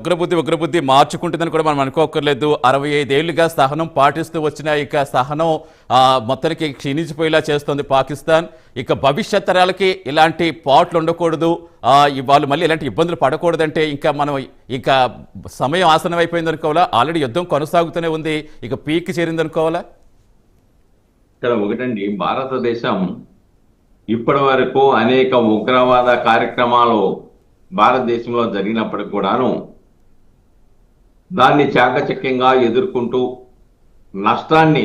ఉగ్రబుద్ధి మార్చుకుంటుందని కూడా మనం అనుకోకర్లేదు. 65 ఏళ్లుగా సహనం పాటిస్తూ వచ్చిన ఇక సహనం మొత్తానికి క్షీణించిపోయేలా చేస్తోంది పాకిస్తాన్. ఇక భవిష్యత్ తరాలకి ఇలాంటి పాట్లు ఉండకూడదు, వాళ్ళు మళ్ళీ ఇలాంటి ఇబ్బందులు పడకూడదంటే ఇంకా మనం ఇక సమయం ఆసనం అయిపోయింది అనుకోవాలా? ఆల్రెడీ యుద్ధం కొనసాగుతూనే ఉంది, ఇక పీక్ చేరింది అనుకోవాలా? ఇక్కడ ఒకటండి, భారతదేశం ఇప్పటి వరకు అనేక ఉగ్రవాద కార్యక్రమాలు భారతదేశంలో జరిగినప్పటికి కూడాను దాన్ని చాకచక్యంగా ఎదుర్కొంటూ నష్టాన్ని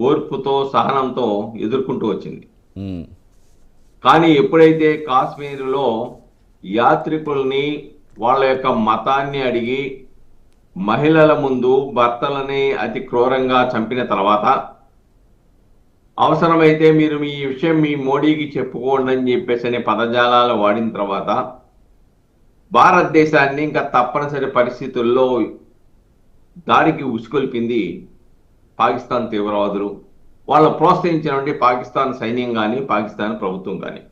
ఓర్పుతో సహనంతో ఎదుర్కొంటూ వచ్చింది. కానీ ఎప్పుడైతే కాశ్మీరులో యాత్రికుల్ని వాళ్ళ యొక్క మతాన్ని అడిగి మహిళల ముందు భర్తలని అతి క్రూరంగా చంపిన తర్వాత, అవసరమైతే మీరు మీ విషయం మీ మోడీకి చెప్పుకోండి అని చెప్పేసి అనే పదజాలాలు వాడిన తర్వాత భారతదేశాన్ని ఇంకా తప్పనిసరి పరిస్థితుల్లో దాడికి ఉసుకొల్పింది పాకిస్తాన్ తీవ్రవాదులు, వాళ్ళు ప్రోత్సహించినటువంటి పాకిస్తాన్ సైన్యం కానీ పాకిస్తాన్ ప్రభుత్వం కానీ.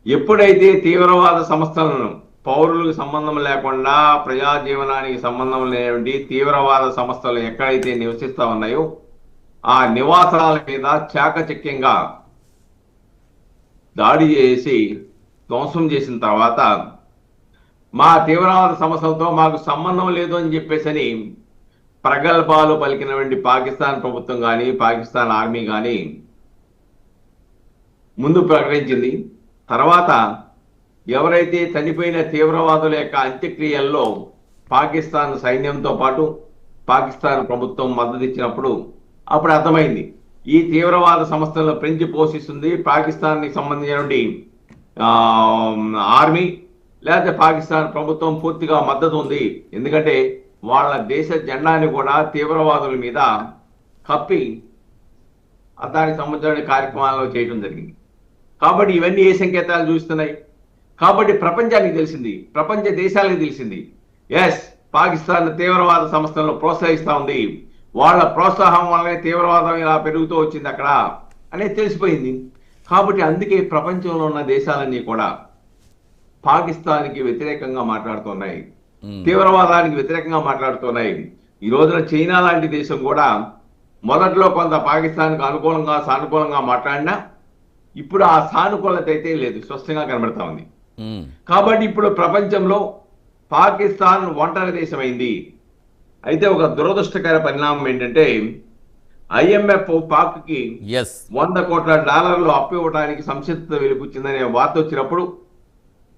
ఎప్పుడైతే తీవ్రవాద సంస్థలను పౌరులకు సంబంధం లేకుండా ప్రజా జీవనానికి సంబంధం లేనివంటి తీవ్రవాద సంస్థలు ఎక్కడైతే నివసిస్తా ఉన్నాయో ఆ నివాసాల మీద చాకచక్యంగా దాడి చేసి ధ్వంసం చేసిన తర్వాత మా తీవ్రవాద సమస్యలతో మాకు సంబంధం లేదు అని చెప్పేసి ప్రగల్భాలు పలికినటువంటి పాకిస్తాన్ ప్రభుత్వం కానీ పాకిస్తాన్ ఆర్మీ కానీ ముందు ప్రకటించింది. తర్వాత ఎవరైతే చనిపోయిన తీవ్రవాదుల యొక్క అంత్యక్రియల్లో పాకిస్తాన్ సైన్యంతో పాటు పాకిస్తాన్ ప్రభుత్వం మద్దతు ఇచ్చినప్పుడు అప్పుడు అర్థమైంది ఈ తీవ్రవాద సంస్థలను పెంచి పోషిస్తుంది పాకిస్తాన్కి సంబంధించినటువంటి ఆర్మీ, లేకపోతే పాకిస్తాన్ ప్రభుత్వం పూర్తిగా మద్దతు ఉంది. ఎందుకంటే వాళ్ళ దేశ జెండాని కూడా తీవ్రవాదుల మీద కప్పి దానికి సంబంధించిన కార్యక్రమాల్లో చేయడం జరిగింది. కాబట్టి ఇవన్నీ ఏ సంకేతాలు చూస్తున్నాయి? కాబట్టి ప్రపంచానికి తెలిసింది, ప్రపంచ దేశాలకు తెలిసింది, ఎస్ పాకిస్తాన్ తీవ్రవాద సంస్థలను ప్రోత్సహిస్తూ ఉంది, వాళ్ళ ప్రోత్సాహం వల్లనే తీవ్రవాదం ఇలా పెరుగుతూ వచ్చింది అక్కడ అనేది తెలిసిపోయింది. కాబట్టి అందుకే ప్రపంచంలో ఉన్న దేశాలన్నీ కూడా పాకిస్తాన్కి వ్యతిరేకంగా మాట్లాడుతున్నాయి, తీవ్రవాదానికి వ్యతిరేకంగా మాట్లాడుతున్నాయి. ఈ రోజున చైనా లాంటి దేశం కూడా మొదట్లో కొంత పాకిస్తాన్కి అనుకూలంగా సానుకూలంగా మాట్లాడినా ఇప్పుడు ఆ సానుకూలత అయితే లేదు, స్పష్టంగా కనబడతా ఉంది. కాబట్టి ఇప్పుడు ప్రపంచంలో పాకిస్తాన్ ఒంటరి దేశమైంది. అయితే ఒక దురదృష్టకర పరిణామం ఏంటంటే IMF పాక్కి $100 కోట్ల అప్పు ఇవ్వడానికి సంసిద్ధత వెలిపుచ్చిందనే వార్త వచ్చినప్పుడు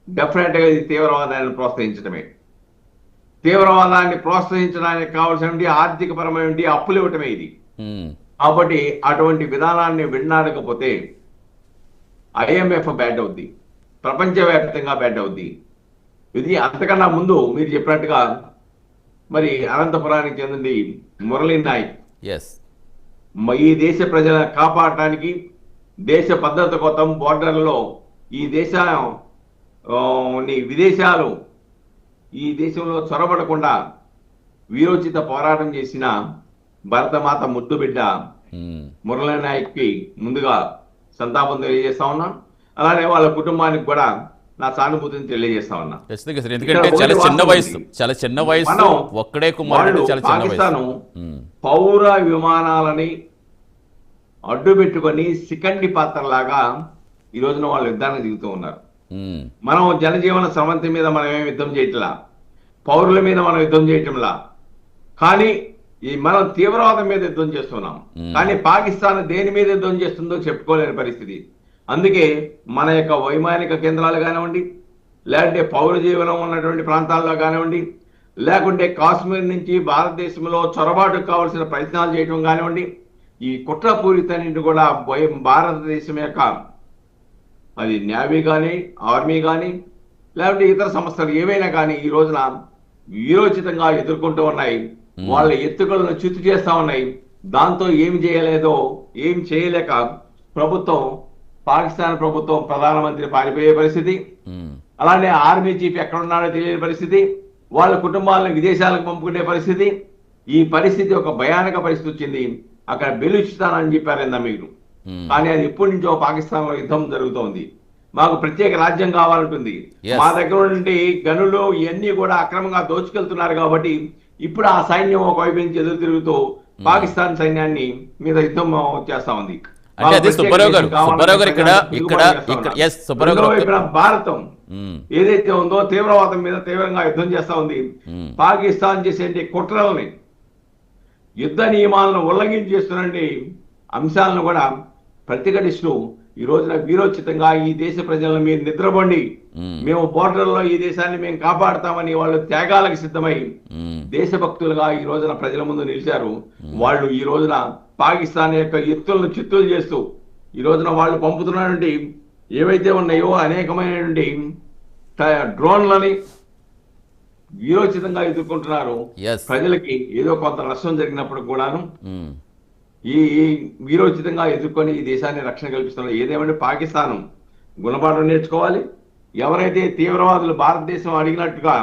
డెఫినెట్ గా ఇది తీవ్రవాదాన్ని ప్రోత్సహించడమే. తీవ్రవాదాన్ని ప్రోత్సహించడానికి కావాల్సిన ఆర్థిక పరమైన అప్పులు ఇవ్వటమే ఇది. కాబట్టి అటువంటి విధానాన్ని విన్నాడకపోతే IMF బ్యాడ్ అవుద్ది, ప్రపంచవ్యాప్తంగా బ్యాడ్ అవుద్ది. ఇది అంతకన్నా ముందు మీరు చెప్పినట్టుగా మరి అనంతపురానికి చెందింది మురళీ నాయక్ ఈ దేశ ప్రజలను కాపాడటానికి దేశ భద్రత కోసం బోర్డర్లో ఈ విదేశాలు ఈ దేశంలో చొరబడకుండా వీరోచిత పోరాటం చేసిన భరతమాత ముద్దు బిడ్డ మురళీ నాయక్కి ముందుగా సంతాపం తెలియజేస్తా ఉన్నా. అలానే వాళ్ళ కుటుంబానికి కూడా నా సానుభూతిని తెలియజేస్తా ఉన్నా. ఎందుకంటే చాలా చిన్న వయసు ఒక్కడే కుమారుడు. పాకిస్తాను పౌర విమానాలని అడ్డు పెట్టుకొని సికండి పాత్రలాగా ఈ రోజున వాళ్ళు యుద్ధానికి దిగుతూ ఉన్నారు. మనం జనజీవన స్రవంతి మీద మనం ఏమి యుద్ధం చేయట్లా, పౌరుల మీద మనం యుద్ధం చేయటంలా, కానీ మనం తీవ్రవాదం మీద యుద్ధం చేస్తున్నాం. కానీ పాకిస్తాన్ దేని మీద యుద్ధం చేస్తుందో చెప్పుకోలేని పరిస్థితి. అందుకే మన యొక్క వైమానిక కేంద్రాలు కానివ్వండి, లేదంటే పౌర జీవనం ఉన్నటువంటి ప్రాంతాల్లో కానివ్వండి, లేకుంటే కాశ్మీర్ నుంచి భారతదేశంలో చొరబాటుకు కావాల్సిన ప్రయత్నాలు చేయడం కానివ్వండి, ఈ కుట్రపూరితన్నింటి కూడా భారతదేశం యొక్క అది నేవీ కానీ ఆర్మీ కానీ లేకుంటే ఇతర సంస్థలు ఏవైనా కానీ ఈ రోజున వీరోచితంగా ఎదుర్కొంటూ ఉన్నాయి. వాళ్ళ ఎత్తుకలను చిత్తు చేస్తా ఉన్నాయి. దాంతో ఏమి చేయలేదో ఏం చేయలేక పాకిస్తాన్ ప్రభుత్వం ప్రధానమంత్రి పారిపోయే పరిస్థితి, అలానే ఆర్మీ చీఫ్ ఎక్కడున్నాడో తెలియని పరిస్థితి, వాళ్ళ కుటుంబాలను విదేశాలకు పంపుకునే పరిస్థితి. ఈ పరిస్థితి ఒక భయానక పరిస్థితి వచ్చింది. అక్కడ బెలూచిస్తాన్ అని చెప్పారు మీరు, కానీ అది ఎప్పటి నుంచో పాకిస్తాన్ లో యుద్ధం జరుగుతోంది. మాకు ప్రత్యేక రాజ్యం కావాలంటుంది. Yes. మా దగ్గర నుండి గనులు ఇవన్నీ కూడా అక్రమంగా దోచుకెళ్తున్నారు కాబట్టి ఇప్పుడు ఆ సైన్యం ఒకవైపు నుంచి ఎదురు తిరుగుతూ పాకిస్తాన్ సైన్యాన్ని మీద యుద్ధం చేస్తా ఉంది. అంటే అది సుబ్బారావు గారు ఇక్కడ ఎస్ సుబ్బారావు గారు వైపున భారతం ఏదైతే ఉందో తీవ్రవాదం మీద తీవ్రంగా యుద్ధం చేస్తా ఉంది. పాకిస్తాన్ చేసే కుట్రల్ని, యుద్ధ నియమాలను ఉల్లంఘించి చేస్తున్న అంశాలను కూడా ప్రతిఘటిస్తూ ఈ రోజున వీరోచితంగా ఈ దేశ ప్రజలను మీరు నిద్రపోండి, మేము బోర్డర్లో ఈ దేశాన్ని మేము కాపాడుతామని వాళ్ళు త్యాగాలకు సిద్ధమై దేశభక్తులుగా ఈ రోజున ప్రజల ముందు నిలిచారు. వాళ్ళు ఈ రోజున పాకిస్తాన్ యొక్క ఎత్తులను చిత్తులు చేస్తూ ఈ రోజున వాళ్ళు పంపుతున్నటువంటి ఏవైతే ఉన్నాయో అనేకమైనటువంటి డ్రోన్లని వీరోచితంగా ఎదుర్కొంటున్నారు. ప్రజలకి ఏదో కొంత నష్టం జరిగినప్పుడు కూడాను ఈ వీరోచితంగా ఎదుర్కొని ఈ దేశాన్ని రక్షణ కల్పిస్తున్నారు. ఏదేమంటే పాకిస్తాన్ గుణపాఠం నేర్చుకోవాలి. ఎవరైతే తీవ్రవాదులు భారతదేశం అడిగినట్టుగా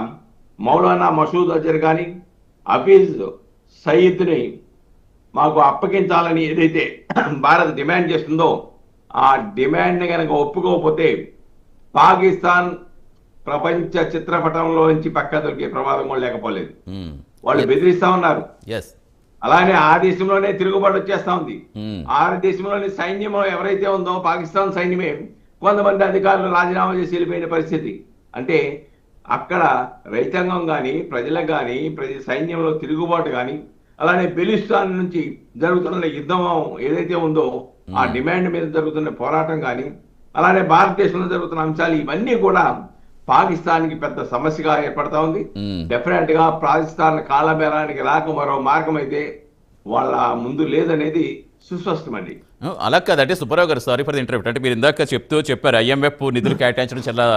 మౌలానా మసూద్ అజర్ కానీ హఫీజ్ సయీద్ని మాకు అప్పగించాలని ఏదైతే భారత్ డిమాండ్ చేస్తుందో ఆ డిమాండ్ని కనుక ఒప్పుకోకపోతే పాకిస్తాన్ ప్రపంచ చిత్రపటంలో నుంచి పక్క దొరికే ప్రమాదం కూడా లేకపోలేదు. వాళ్ళు బెదిరిస్తా ఉన్నారు. అలానే ఆ దేశంలోనే తిరుగుబాటు వచ్చేస్తా ఉంది. ఆ దేశంలోని సైన్యం ఎవరైతే ఉందో పాకిస్తాన్ సైన్యమే కొంతమంది అధికారులు రాజీనామా చేసి వెళ్ళిపోయిన పరిస్థితి. అంటే అక్కడ రైతాంగం కానీ ప్రజలకు కానీ సైన్యంలో తిరుగుబాటు కానీ అలానే బెలిస్తాన్ నుంచి జరుగుతున్న యుద్ధం ఏదైతే ఉందో ఆ డిమాండ్ మీద జరుగుతున్న పోరాటం కానీ అలానే భారతదేశంలో జరుగుతున్న అంశాలు ఇవన్నీ కూడా పాకిస్తాన్ కి పెద్ద సమస్యగా ఏర్పడతా ఉంది. డెఫినెట్ గా పాకిస్తాన్ కాలబేరానికి రాక మరో మార్గం అయితే వాళ్ళ ముందు లేదనేది సుస్పష్టమండి. అలా కాదంటే సుబ్బారావు గారు, సారీ ఫర్ ది ఇంటరప్ట్. అంటే మీరు ఇందాక చెప్పారు IMF నిధులు కేటాయించడం చాలా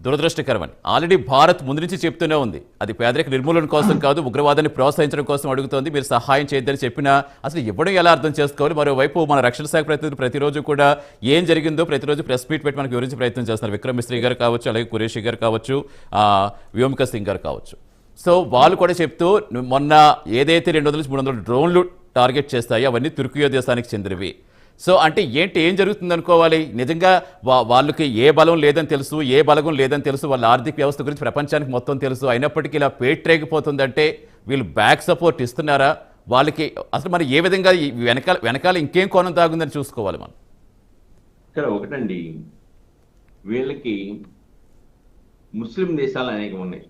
దురదృష్టకరమని. ఆల్రెడీ భారత్ ముందు నుంచి చెప్తూనే ఉంది, అది పేదరిక నిర్మూలన కోసం కాదు, ఉగ్రవాదాన్ని ప్రోత్సహించడం కోసం అడుగుతోంది. మీరు సహాయం చేయొద్దని చెప్పినా అసలు ఇవ్వడం ఎలా అర్థం చేసుకోవాలి? మరోవైపు మన రక్షణ శాఖ ప్రతినిధులు ప్రతిరోజు కూడా ఏం జరిగిందో ప్రతిరోజు ప్రెస్ మీట్ పెట్టి మనకు వివరించే ప్రయత్నం చేస్తున్నారు. విక్రమ్ మిస్త్రీ గారు కావచ్చు, అలాగే ఖురేషీ గారు కావచ్చు, వ్యోమిక సింగ్ గారు కావచ్చు. సో వాళ్ళు కూడా చెప్తూ మొన్న ఏదైతే 200-300 డ్రోన్లు టార్గెట్ చేస్తాయో అవన్నీ తుర్కియో దేశానికి చెందినవి. సో అంటే ఏం జరుగుతుంది అనుకోవాలి? నిజంగా వాళ్ళకి ఏ బలం లేదని తెలుసు, ఏ బలగం లేదని తెలుసు, వాళ్ళ ఆర్థిక వ్యవస్థ గురించి ప్రపంచానికి మొత్తం తెలుసు, అయినప్పటికీ ఇలా పేట్రేగిపోతుందంటే వీళ్ళు బ్యాక్ సపోర్ట్ ఇస్తున్నారా వాళ్ళకి? అసలు మరి ఏ విధంగా వెనకాల ఇంకేం కోణం తాగుందని చూసుకోవాలి మనం. ఇక్కడ ఒకటండి, వీళ్ళకి ముస్లిం దేశాలు అనేకం ఉన్నాయి.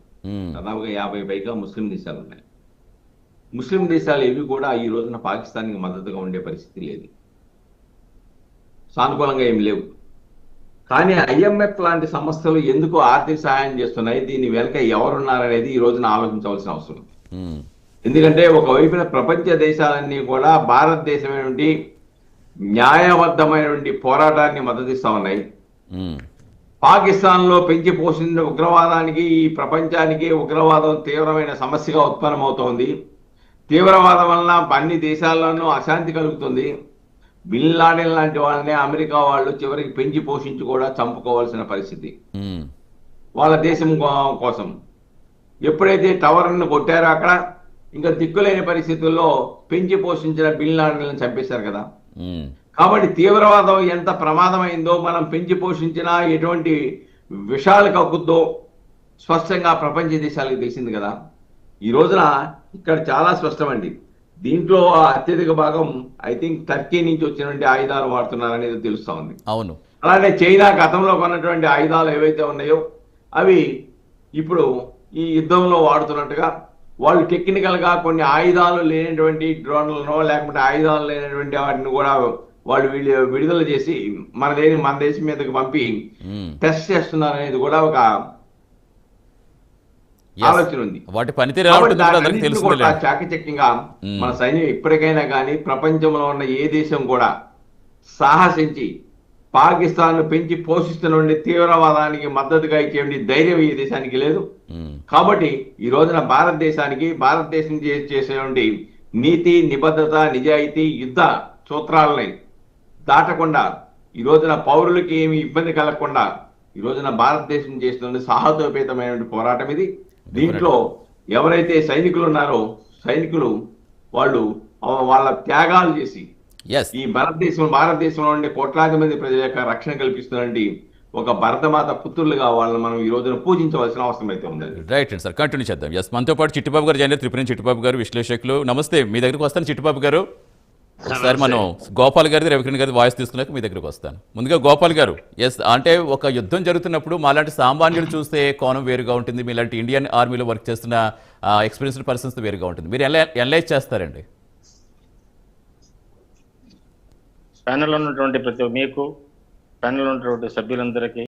దాదాపుగా 50 పైగా ముస్లిం దేశాలు ఉన్నాయి. ముస్లిం దేశాలు ఏవి కూడా ఈ రోజున పాకిస్తాన్కి మద్దతుగా ఉండే పరిస్థితి లేదు, సానుకూలంగా ఏమి లేవు. కానీ IMF లాంటి సంస్థలు ఎందుకు ఆర్థిక సహాయం చేస్తున్నాయి, దీని వెనక ఎవరున్నారనేది ఈ రోజున ఆలోచించవలసిన అవసరం. ఎందుకంటే ఒకవైపున ప్రపంచ దేశాలన్నీ కూడా భారతదేశమైనటువంటి న్యాయబద్ధమైనటువంటి పోరాటాన్ని మద్దతిస్తా ఉన్నాయి. పాకిస్తాన్ లో పెంచి పోషించిన ఉగ్రవాదానికి ఈ ప్రపంచానికి ఉగ్రవాదం తీవ్రమైన సమస్యగా ఉత్పన్నమవుతోంది. తీవ్రవాదం వలన అన్ని దేశాల్లోనూ అశాంతి కలుగుతుంది. బిన్ లాడెన్ లాంటి వాళ్ళని అమెరికా వాళ్ళు చివరికి పెంచి పోషించి కూడా చంపుకోవాల్సిన పరిస్థితి వాళ్ళ దేశం కోసం. ఎప్పుడైతే టవర్ను కొట్టారో అక్కడ ఇంకా దిక్కులేని పరిస్థితుల్లో పెంచి పోషించిన బిన్ లాడెన్ చంపేశారు కదా. కాబట్టి తీవ్రవాదం ఎంత ప్రమాదమైందో, మనం పెంచి పోషించినా ఎటువంటి విషాలు కక్కుద్దో స్పష్టంగా ప్రపంచ దేశాలకు తెలిసింది కదా. ఈ రోజున ఇక్కడ చాలా స్పష్టమండి. దీంట్లో అత్యధిక భాగం ఐ థింక్ టర్కీ నుంచి వచ్చినటువంటి ఆయుధాలు వాడుతున్నారనేది తెలుస్తా ఉంది. అవును. అలానే చైనా గతంలో కొన్నటువంటి ఆయుధాలు ఏవైతే ఉన్నాయో అవి ఇప్పుడు ఈ యుద్ధంలో వాడుతున్నట్టుగా వాళ్ళు టెక్నికల్ గా కొన్ని ఆయుధాలు లేనటువంటి డ్రోన్లను లేకపోతే ఆయుధాలు లేనటువంటి వాటిని కూడా వాళ్ళు విడుదల చేసి మన దేశం మీదకి పంపి టెస్ట్ చేస్తున్నారు అనేది కూడా ఒక ఆలోచన ఉంది. వాటి పనితీరు చాకచక్యంగా మన సైన్యం ఇప్పటికైనా కానీ ప్రపంచంలో ఉన్న ఏ దేశం కూడా సాహసించి పాకిస్తాన్ పెంచి పోషిస్తున్న తీవ్రవాదానికి మద్దతుగా ఇచ్చే ధైర్యం ఈ దేశానికి లేదు. కాబట్టి ఈ రోజున భారతదేశం చేసేటువంటి నీతి, నిబద్ధత, నిజాయితీ, యుద్ధ సూత్రాలని దాటకుండా ఈ రోజున పౌరులకి ఏమి ఇబ్బంది కలగకుండా ఈ రోజున భారతదేశం చేస్తున్న సాహసోపేతమైన పోరాటం ఇది. దీంట్లో ఎవరైతే సైనికులు ఉన్నారో సైనికులు వాళ్ళు వాళ్ళ త్యాగాలు చేసి ఈ భారతదేశంలో ఉండే కోట్లాది మంది ప్రజల యొక్క రక్షణ కల్పిస్తున్నటువంటి ఒక భరతమాత పుత్రులుగా వాళ్ళని మనం ఈ రోజున పూజించవలసిన అవసరం అయితే ఉందండి. రైట్ అండి సార్, కంటిన్యూ చేద్దాం. ఎస్, మనతో పాటు చిట్టిబాబు గారు జాయిన్ త్రిపురం చిట్టిబాబు గారు, విశ్లేషకులు. నమస్తే, మీ దగ్గరికి వస్తాను చిట్టిబాబు గారు. ఒకసారి మనం గోపాల్ గారిది రవికిరణ్ గారి వాయిస్ తీసుకున్నాక మీ దగ్గరికి వస్తాను. ముందుగా గోపాల్ గారు, ఎస్, అంటే ఒక యుద్ధం జరుగుతున్నప్పుడు మాలాంటి సామాన్యులు చూస్తే కోణం వేరుగా ఉంటుంది, మీలాంటి ఇండియన్ ఆర్మీలో వర్క్ చేస్తున్న ఎక్స్పీరియన్స్డ్ పర్సన్స్ వేరుగా ఉంటుంది. మీరు ఎలా అనలైజ్ చేస్తారండి? ప్యానెల్ ఉన్నటువంటి ప్రతి మీకు ప్యానెల్ ఉన్నటువంటి సభ్యులందరికీ